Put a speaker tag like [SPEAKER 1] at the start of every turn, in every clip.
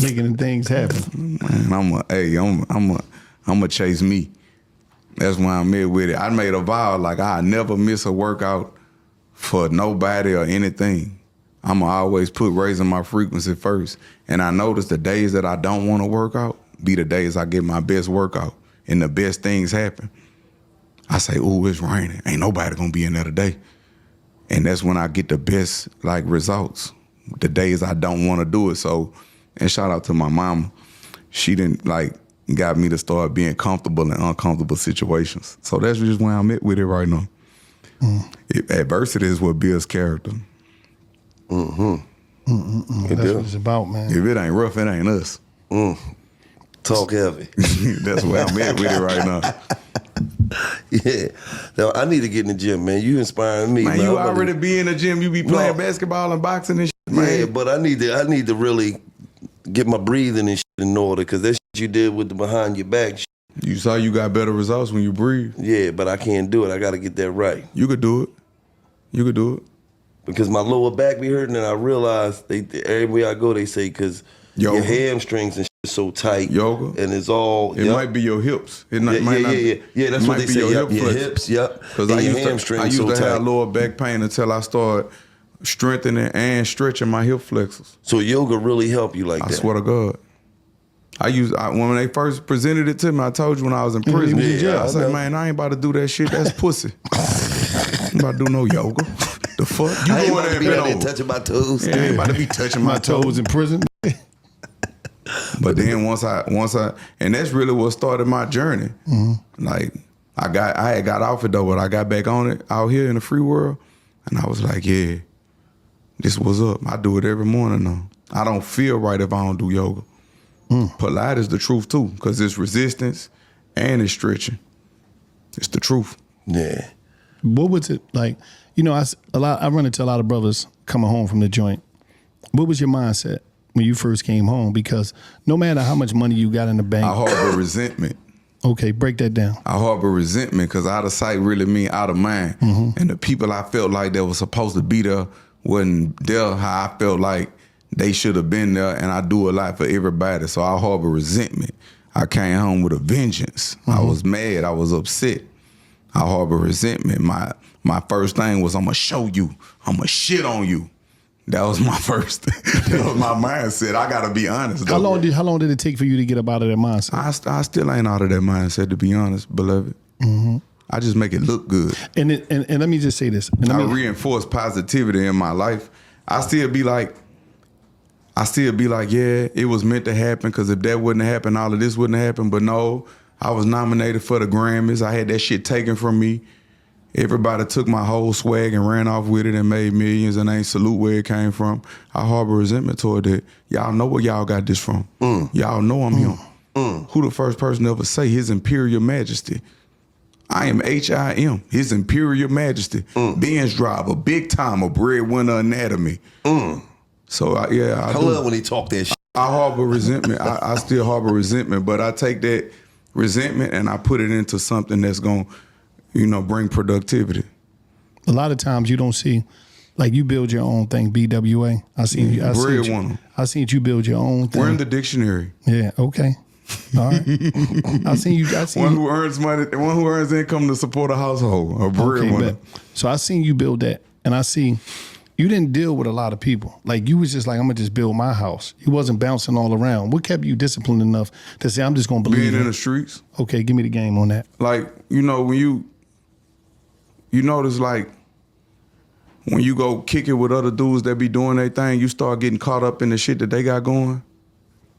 [SPEAKER 1] Making things happen.
[SPEAKER 2] Man, I'm a chase me. That's why I'm here with it. I made a vow, like I never miss a workout for nobody or anything. I'ma always put raising my frequency first. And I notice the days that I don't want to work out be the days I get my best workout and the best things happen. I say, ooh, it's raining. Ain't nobody gonna be in there today. And that's when I get the best like results. The days I don't want to do it. So, and shout out to my mama. She didn't got me to start being comfortable in uncomfortable situations. So that's just where I'm at with it right now. Adversity is what builds character.
[SPEAKER 1] That's what it's about, man.
[SPEAKER 2] If it ain't rough, it ain't us.
[SPEAKER 3] Talk heavy.
[SPEAKER 2] That's where I'm at with it right now.
[SPEAKER 3] Yeah. Now, I need to get in the gym, man. You inspiring me, man.
[SPEAKER 2] You already be in the gym. You be playing basketball and boxing and shit, man.
[SPEAKER 3] Yeah, but I need to really get my breathing and shit in order, because that shit you did with the behind your back shit.
[SPEAKER 2] You saw you got better results when you breathe.
[SPEAKER 3] Yeah, but I can't do it. I got to get that right.
[SPEAKER 2] You could do it. You could do it.
[SPEAKER 3] Because my lower back be hurting, and I realize everywhere I go, they say, because your hamstrings and shit is so tight.
[SPEAKER 2] Yoga.
[SPEAKER 3] And it's all.
[SPEAKER 2] It might be your hips. It might not,
[SPEAKER 3] yeah, that's what they say.
[SPEAKER 2] Your
[SPEAKER 3] hips, yep.
[SPEAKER 2] Because I used to have lower back pain until I started strengthening and stretching my hip flexors.
[SPEAKER 3] So yoga really help you like that?
[SPEAKER 2] I swear to God. When they first presented it to me, I told you when I was in prison. I said, man, I ain't about to do that shit. That's pussy. I ain't about to do no yoga. The fuck? You
[SPEAKER 3] I ain't about to be out there touching my toes.
[SPEAKER 2] Yeah, I ain't about to be touching my toes
[SPEAKER 1] in prison.
[SPEAKER 2] But then once I, and that's really what started my journey. Like I had got off it though, but I got back on it out here in the free world, and I was like, yeah, this was up. I do it every morning now. I don't feel right if I don't do yoga. Pilates is the truth too, because it's resistance and it's stretching. It's the truth.
[SPEAKER 3] Yeah.
[SPEAKER 1] What was it like? You know, I run into a lot of brothers coming home from the joint. What was your mindset when you first came home? Because no matter how much money you got in the bank,
[SPEAKER 2] I harbor resentment.
[SPEAKER 1] Okay, break that down.
[SPEAKER 2] I harbor resentment because out of sight really mean out of mind. And the people I felt like that was supposed to be there wasn't there how I felt like they should have been there, and I do a lot for everybody, so I harbor resentment. I came home with a vengeance. I was mad. I was upset. I harbor resentment. My first thing was, I'm going to show you. I'm going to shit on you. That was my first, that was my mindset. I got to be honest.
[SPEAKER 1] How long did it take for you to get up out of that mindset?
[SPEAKER 2] I still ain't out of that mindset, to be honest, beloved. I just make it look good.
[SPEAKER 1] And let me just say this.
[SPEAKER 2] I reinforce positivity in my life. I still be like, yeah, it was meant to happen, because if that wouldn't have happened, all of this wouldn't have happened. But no, I was nominated for the Grammys. I had that shit taken from me. Everybody took my whole swag and ran off with it and made millions, and ain't salute where it came from. I harbor resentment toward that. Y'all know where y'all got this from. Y'all know I'm him. Who the first person to ever say His Imperial Majesty? I am H.I.M., His Imperial Majesty. Benz driver, big timer, breadwinner anatomy. So, I
[SPEAKER 3] love when he talk that shit.
[SPEAKER 2] I harbor resentment. I still harbor resentment, but I take that resentment and I put it into something that's going to, bring productivity.
[SPEAKER 1] A lot of times you don't see, like, you build your own thing, BWA. I seen you build your own thing.
[SPEAKER 2] We're in the dictionary.
[SPEAKER 1] Yeah, okay. All right. I seen
[SPEAKER 2] one who earns money, one who earns income to support a household, a breadwinner.
[SPEAKER 1] So I seen you build that, and I see you didn't deal with a lot of people. Like, you was just like, I'm gonna just build my house. You wasn't bouncing all around. What kept you disciplined enough to say, I'm just gonna believe
[SPEAKER 2] being in the streets?
[SPEAKER 1] Okay, give me the game on that.
[SPEAKER 2] Like, when you notice, like, when you go kick it with other dudes that be doing their thing, you start getting caught up in the shit that they got going.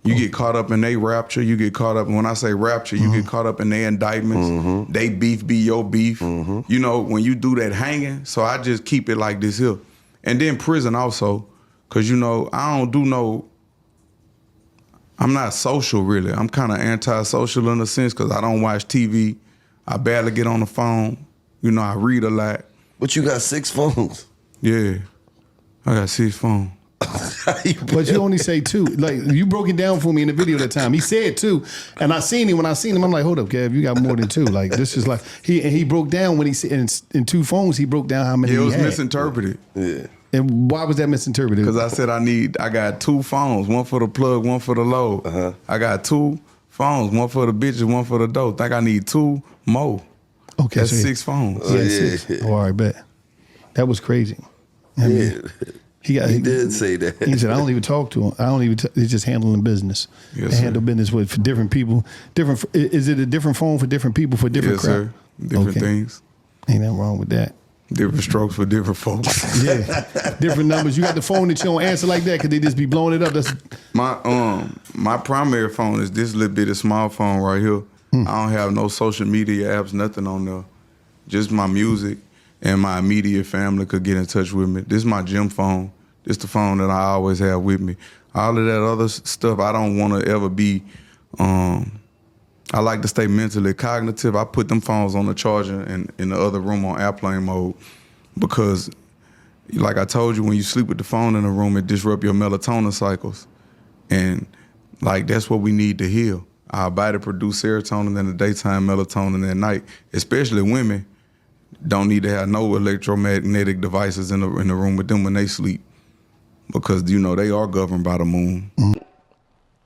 [SPEAKER 2] You get caught up in their rapture. You get caught up, and when I say rapture, you get caught up in their indictments. They beef be your beef. When you do that hanging, so I just keep it like this here. And then prison also, because, I don't do I'm not social really. I'm kind of antisocial in a sense, because I don't watch TV. I barely get on the phone. I read a lot.
[SPEAKER 3] But you got 6 phones.
[SPEAKER 2] Yeah, I got 6 phones.
[SPEAKER 1] But you only say 2. Like, you broke it down for me in the video that time. He said 2, and I seen him. When I seen him, I'm like, hold up, Kev, you got more than 2. Like, this is like he broke down when he said in 2 phones. He broke down how many.
[SPEAKER 2] It was
[SPEAKER 1] he had.
[SPEAKER 2] misinterpreted.
[SPEAKER 3] Yeah.
[SPEAKER 1] And why was that misinterpreted?
[SPEAKER 2] Because I said I got 2 phones, one for the plug, one for the load. I got 2 phones, one for the bitches, one for the dope. Think I need 2 more.
[SPEAKER 1] Okay,
[SPEAKER 2] that's
[SPEAKER 1] so
[SPEAKER 2] 6 phones.
[SPEAKER 1] Yeah, 6. Oh, all right, bet. That was crazy. I mean, he
[SPEAKER 3] did say that.
[SPEAKER 1] He said, I don't even talk to him. I don't even, he's just handling business.
[SPEAKER 2] Yes,
[SPEAKER 1] they
[SPEAKER 2] sir.
[SPEAKER 1] handle business with for different people. Is it a different phone for different people for different
[SPEAKER 2] Yes,
[SPEAKER 1] crap?
[SPEAKER 2] sir. Different things.
[SPEAKER 1] Ain't nothing wrong with that.
[SPEAKER 2] Different strokes for different folks.
[SPEAKER 1] Yeah, different numbers. You got the phone that you don't answer like that because they just be blowing it up. That's
[SPEAKER 2] my primary phone is this little bit of small phone right here. I don't have no social media apps, nothing on there. Just my music and my immediate family could get in touch with me. This is my gym phone. This the phone that I always have with me. All of that other stuff, I don't want to ever be. I like to stay mentally cognitive. I put them phones on the charger and in the other room on airplane mode because, like I told you, when you sleep with the phone in the room, it disrupts your melatonin cycles. And, like, that's what we need to heal. Our body produce serotonin in the daytime, melatonin at night. Especially women don't need to have no electromagnetic devices in the room with them when they sleep because, you know, they are governed by the moon.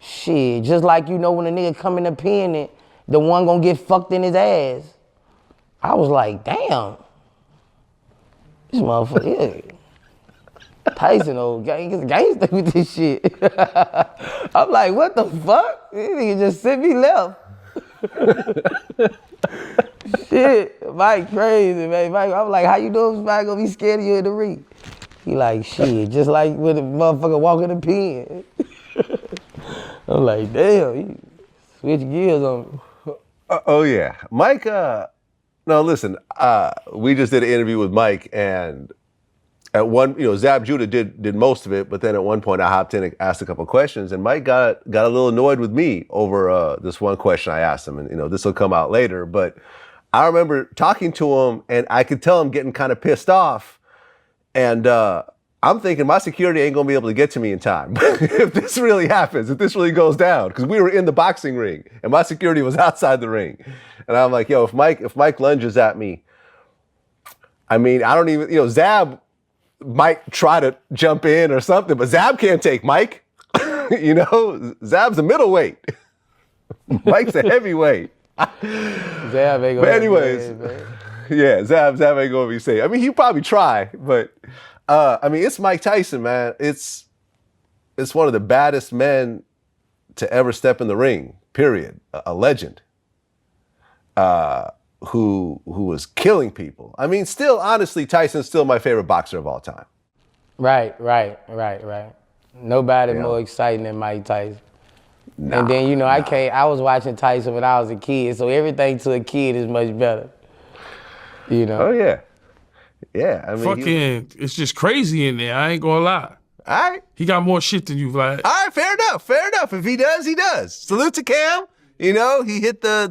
[SPEAKER 4] Shit, just like when a nigga come in the pen and the one gonna get fucked in his ass. I was like, damn. This motherfucker, Tyson old gangster with this shit. I'm like, what the fuck? This nigga just sent me left. Shit, Mike crazy, man. Mike, I'm like, how you know if Mike gonna be scared of you in the ring? He like, shit, just like when the motherfucker walk in the pen. I'm like, damn, he switch gears on me.
[SPEAKER 5] Oh yeah, Mike. No, listen. We just did an interview with Mike, and at one, Zab Judah did most of it, but then at one point I hopped in and asked a couple of questions, and Mike got a little annoyed with me over this one question I asked him, and this will come out later. But I remember talking to him, and I could tell him getting kind of pissed off, and I'm thinking my security ain't gonna be able to get to me in time. If this really happens, if this really goes down, because we were in the boxing ring and my security was outside the ring. And I'm like, yo, if Mike lunges at me, I mean, I don't even, Zab might try to jump in or something, but Zab can't take Mike. Zab's a middleweight. Mike's a heavyweight.
[SPEAKER 4] Zab ain't gonna
[SPEAKER 5] But anyways, yeah, Zab ain't gonna be safe. I mean, he'd probably try, but it's Mike Tyson, man. It's one of the baddest men to ever step in the ring, period. A legend. Who was killing people. I mean, still, honestly, Tyson's still my favorite boxer of all time.
[SPEAKER 4] Right. Nobody more exciting than Mike Tyson. And then, I was watching Tyson when I was a kid, so everything to a kid is much better.
[SPEAKER 5] Oh, yeah. Yeah, I mean,
[SPEAKER 6] fucking, it's just crazy in there. I ain't gonna lie.
[SPEAKER 5] All right.
[SPEAKER 6] He got more shit than you, Vlad.
[SPEAKER 5] All right, fair enough. If he does, he does. Salute to Cam. He hit the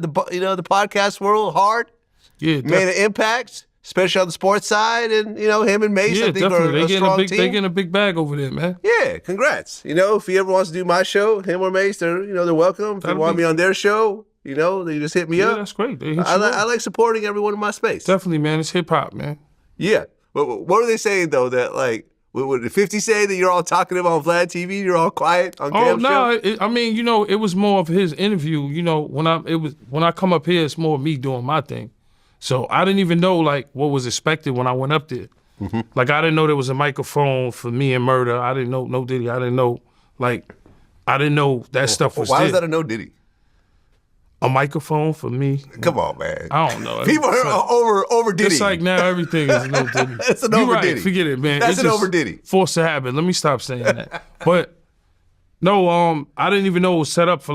[SPEAKER 5] podcast world hard.
[SPEAKER 6] Yeah,
[SPEAKER 5] made an impact, especially on the sports side, and him and Mace, I think,
[SPEAKER 6] definitely.
[SPEAKER 5] are a strong team.
[SPEAKER 6] They getting a big bag over there, man.
[SPEAKER 5] Yeah, congrats. If he ever wants to do my show, him or Mace, they're welcome. If they want me on their show, they just hit me up.
[SPEAKER 6] Yeah, that's great.
[SPEAKER 5] I like supporting everyone in my space.
[SPEAKER 6] Definitely, man. It's hip hop, man.
[SPEAKER 5] Yeah. But what are they saying though? That like, what did 50 say that you're all talking about on Vlad TV? You're all quiet on Cam's show?
[SPEAKER 6] It was more of his interview. When I come up here, it's more me doing my thing. So I didn't even know like what was expected when I went up there. Mm-hmm. Like I didn't know there was a microphone for me and Murder. I didn't know No Diddy. I didn't know that stuff was
[SPEAKER 5] Why
[SPEAKER 6] there.
[SPEAKER 5] was that a No Diddy?
[SPEAKER 6] A microphone for me?
[SPEAKER 5] Come on, man.
[SPEAKER 6] I don't know.
[SPEAKER 5] People are over Diddy.
[SPEAKER 6] It's like now everything is No Diddy.
[SPEAKER 5] It's an over Diddy.
[SPEAKER 6] Right, forget it, man.
[SPEAKER 5] That's an over Diddy.
[SPEAKER 6] Force of habit. Let me stop saying that. But no, I didn't even know it was set up for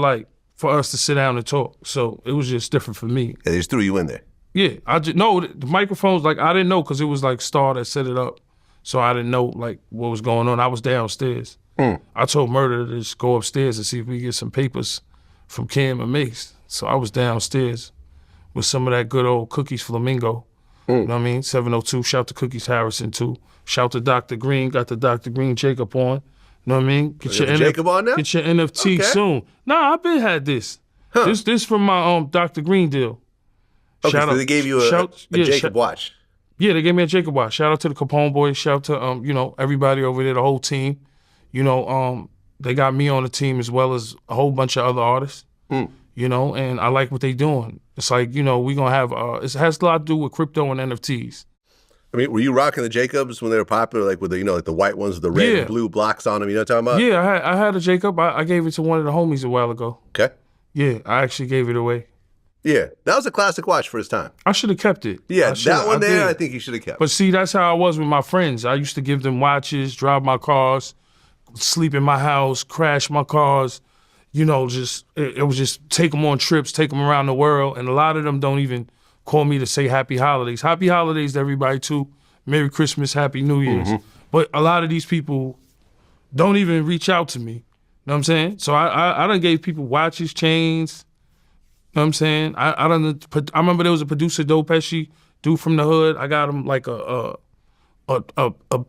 [SPEAKER 6] us to sit down and talk. So it was just different for me.
[SPEAKER 5] Yeah, they just threw you in there.
[SPEAKER 6] Yeah, the microphones, I didn't know because it was Star that set it up. So I didn't know what was going on. I was downstairs. I told Murder to just go upstairs and see if we could get some papers from Cam and Mace. So I was downstairs with some of that good old Cookies Flamingo. You know what I mean? 702, shout to Cookies Harrison too. Shout to Dr. Green, got the Dr. Green Jacob on. You know what I mean? Get your
[SPEAKER 5] Jacob on now?
[SPEAKER 6] Get your NFT soon. Nah, I've been had this. Huh. This from my Dr. Green deal.
[SPEAKER 5] Okay, so they gave you a Jacob watch.
[SPEAKER 6] Yeah, they gave me a Jacob watch. Shout out to the Capone boys. Shout out to everybody over there, the whole team. They got me on the team as well as a whole bunch of other artists. And I like what they doing. It's like, we gonna have it has a lot to do with crypto and NFTs.
[SPEAKER 5] I mean, were you rocking the Jacobs when they were popular, like with the like the white ones with the red and blue blocks on them? You know what I'm talking about?
[SPEAKER 6] Yeah, I had a Jacob. I gave it to one of the homies a while ago.
[SPEAKER 5] Okay.
[SPEAKER 6] Yeah, I actually gave it away.
[SPEAKER 5] Yeah, that was a classic watch for its time.
[SPEAKER 6] I should have kept it.
[SPEAKER 5] Yeah, that one there, I think you should have kept.
[SPEAKER 6] But see, that's how I was with my friends. I used to give them watches, drive my cars, sleep in my house, crash my cars. It was just take them on trips, take them around the world. And a lot of them don't even call me to say happy holidays. Happy holidays to everybody too. Merry Christmas, Happy New Year's. But a lot of these people don't even reach out to me. You know what I'm saying? So I done gave people watches, chains. You know what I'm saying? I remember there was a producer, Doe Pesci, dude from the hood. I got him like a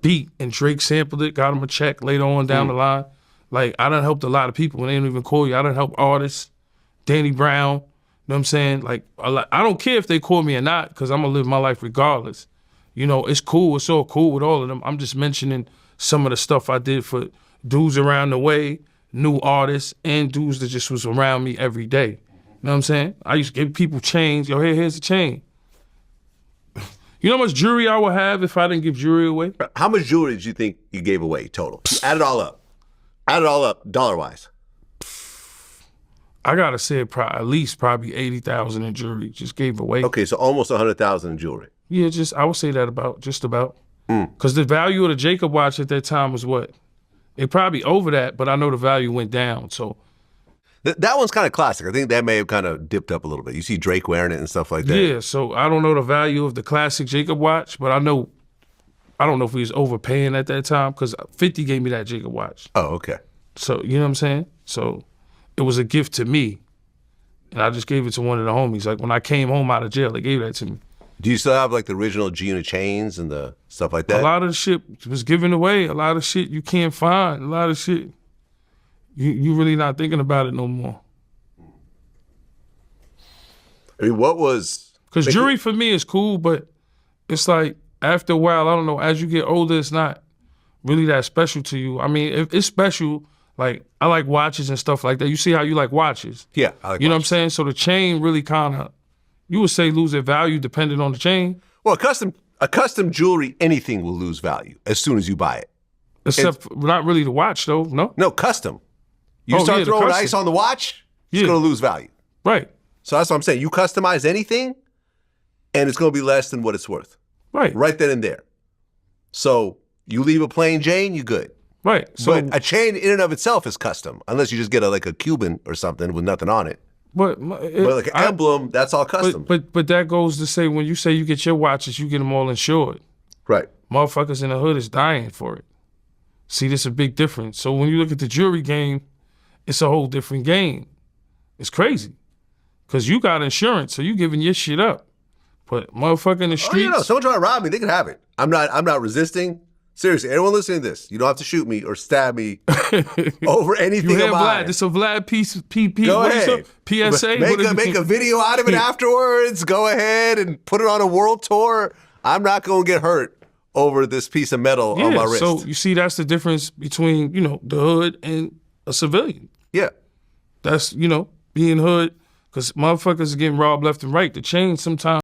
[SPEAKER 6] beat, and Drake sampled it, got him a check later on down the line. Like, I done helped a lot of people, and they don't even call you. I done helped artists, Danny Brown, you know what I'm saying? Like, I don't care if they call me or not, because I'm going to live my life regardless. It's cool. It's all cool with all of them. I'm just mentioning some of the stuff I did for dudes around the way, new artists, and dudes that just was around me every day. You know what I'm saying? I used to give people chains. Yo, here's a chain. You know how much jewelry I would have if I didn't give jewelry away?
[SPEAKER 5] How much jewelry did you think you gave away total? Add it all up. Add it all up, dollar-wise.
[SPEAKER 6] I gotta say at least probably 80,000 in jewelry just gave away.
[SPEAKER 5] Okay, so almost 100,000 in jewelry.
[SPEAKER 6] Yeah, I would say that just about. Because the value of the Jacob watch at that time was what? It probably over that, but I know the value went down, so.
[SPEAKER 5] That one's kind of classic. I think that may have kind of dipped up a little bit. You see Drake wearing it and stuff like that.
[SPEAKER 6] Yeah, so I don't know the value of the classic Jacob watch, but I don't know if he was overpaying at that time, because 50 gave me that Jacob watch.
[SPEAKER 5] Oh, okay.
[SPEAKER 6] So, you know what I'm saying? So it was a gift to me, and I just gave it to one of the homies. Like, when I came home out of jail, they gave that to me.
[SPEAKER 5] Do you still have like the original G-Unit chains and the stuff like that?
[SPEAKER 6] A lot of the shit was given away. A lot of shit you can't find. A lot of shit you really not thinking about it no more.
[SPEAKER 5] I mean, what was...
[SPEAKER 6] Because jewelry for me is cool, but it's like, after a while, I don't know, as you get older, it's not really that special to you. I mean, if it's special, like, I like watches and stuff like that. You see how you like watches?
[SPEAKER 5] Yeah, I like
[SPEAKER 6] You know
[SPEAKER 5] watches.
[SPEAKER 6] what I'm saying? So the chain really kind of, you would say lose their value depending on the chain.
[SPEAKER 5] Well, a custom jewelry, anything will lose value as soon as you buy it.
[SPEAKER 6] Except not really the watch, though, no?
[SPEAKER 5] No, custom. You
[SPEAKER 6] Oh,
[SPEAKER 5] start
[SPEAKER 6] yeah, the
[SPEAKER 5] throwing
[SPEAKER 6] custom.
[SPEAKER 5] ice on the watch, it's
[SPEAKER 6] Yeah.
[SPEAKER 5] going to lose value.
[SPEAKER 6] Right,
[SPEAKER 5] So that's what I'm saying. You customize anything, and it's going to be less than what it's worth.
[SPEAKER 6] right,
[SPEAKER 5] Right then and there. So you leave a plain chain, you good.
[SPEAKER 6] right. So,
[SPEAKER 5] But a chain in and of itself is custom, unless you just get like a Cuban or something with nothing on it.
[SPEAKER 6] but
[SPEAKER 5] But like an emblem, that's all custom.
[SPEAKER 6] But that goes to say, when you say you get your watches, you get them all insured.
[SPEAKER 5] Right.
[SPEAKER 6] Motherfuckers in the hood is dying for it. See, this is a big difference. So when you look at the jewelry game, it's a whole different game. It's crazy. Because you got insurance, so you giving your shit up. But motherfucker in the
[SPEAKER 5] Oh,
[SPEAKER 6] streets...
[SPEAKER 5] you know, someone trying to rob me, they can have it. I'm not resisting. Seriously, anyone listening to this, you don't have to shoot me or stab me over anything
[SPEAKER 6] you hear
[SPEAKER 5] of mine.
[SPEAKER 6] Vlad? This a Vlad PP.
[SPEAKER 5] Go
[SPEAKER 6] what is
[SPEAKER 5] ahead.
[SPEAKER 6] it? PSA?
[SPEAKER 5] Make a video out of it afterwards. Go ahead and put it on a world tour. I'm not going to get hurt over this piece of metal on my wrist.
[SPEAKER 6] So you see, that's the difference between, the hood and a civilian.
[SPEAKER 5] Yeah.
[SPEAKER 6] That's, being hood, because motherfuckers are getting robbed left and right. The chain sometimes